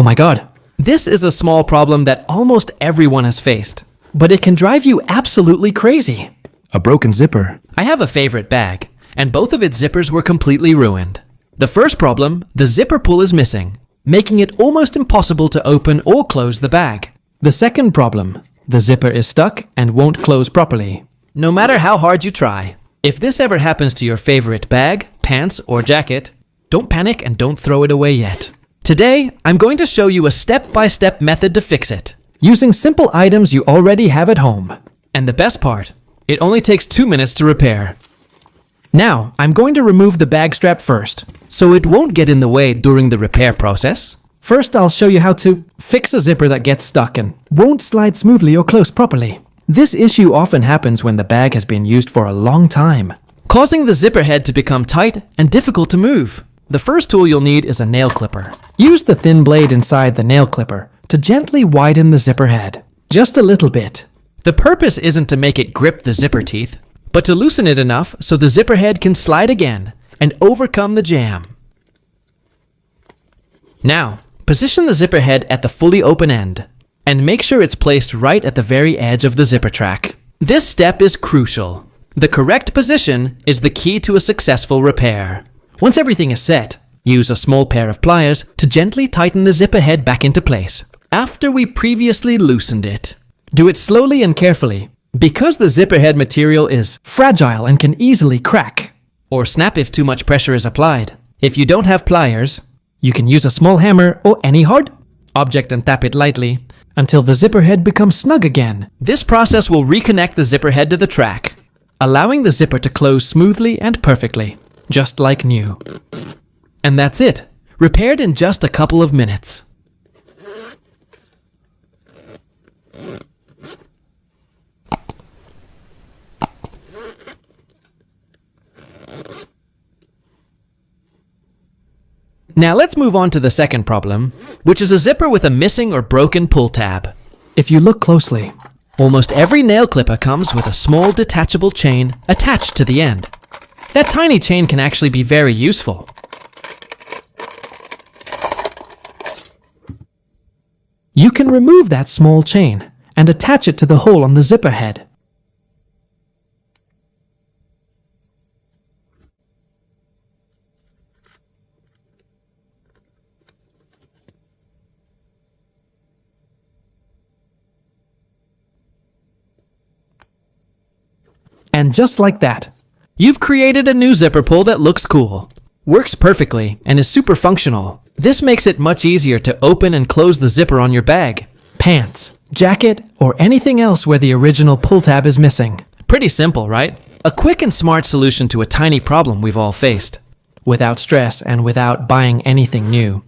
Oh my god. This is a small problem that almost everyone has faced, but it can drive you absolutely crazy. A broken zipper. I have a favorite bag, and both of its zippers were completely ruined. The first problem, the zipper pull is missing, making it almost impossible to open or close the bag. The second problem, the zipper is stuck and won't close properly, no matter how hard you try. If this ever happens to your favorite bag, pants, or jacket, don't panic and don't throw it away yet. Today, I'm going to show you a step-by-step method to fix it, using simple items you already have at home. And the best part, it only takes 2 minutes to repair. Now, I'm going to remove the bag strap first, so it won't get in the way during the repair process. First, I'll show you how to fix a zipper that gets stuck and won't slide smoothly or close properly. This issue often happens when the bag has been used for a long time, causing the zipper head to become tight and difficult to move. The first tool you'll need is a nail clipper. Use the thin blade inside the nail clipper to gently widen the zipper head, just a little bit. The purpose isn't to make it grip the zipper teeth, but to loosen it enough so the zipper head can slide again and overcome the jam. Now, position the zipper head at the fully open end and make sure it's placed right at the very edge of the zipper track. This step is crucial. The correct position is the key to a successful repair. Once everything is set, use a small pair of pliers to gently tighten the zipper head back into place after we previously loosened it. Do it slowly and carefully, because the zipper head material is fragile and can easily crack or snap if too much pressure is applied. If you don't have pliers, you can use a small hammer or any hard object and tap it lightly until the zipper head becomes snug again. This process will reconnect the zipper head to the track, allowing the zipper to close smoothly and perfectly, just like new. And that's it, repaired in just a couple of minutes. Now let's move on to the second problem, which is a zipper with a missing or broken pull tab. If you look closely, almost every nail clipper comes with a small detachable chain attached to the end. That tiny chain can actually be very useful. You can remove that small chain and attach it to the hole on the zipper head. And just like that, you've created a new zipper pull that looks cool, works perfectly, and is super functional. This makes it much easier to open and close the zipper on your bag, pants, jacket, or anything else where the original pull tab is missing. Pretty simple, right? A quick and smart solution to a tiny problem we've all faced, without stress and without buying anything new.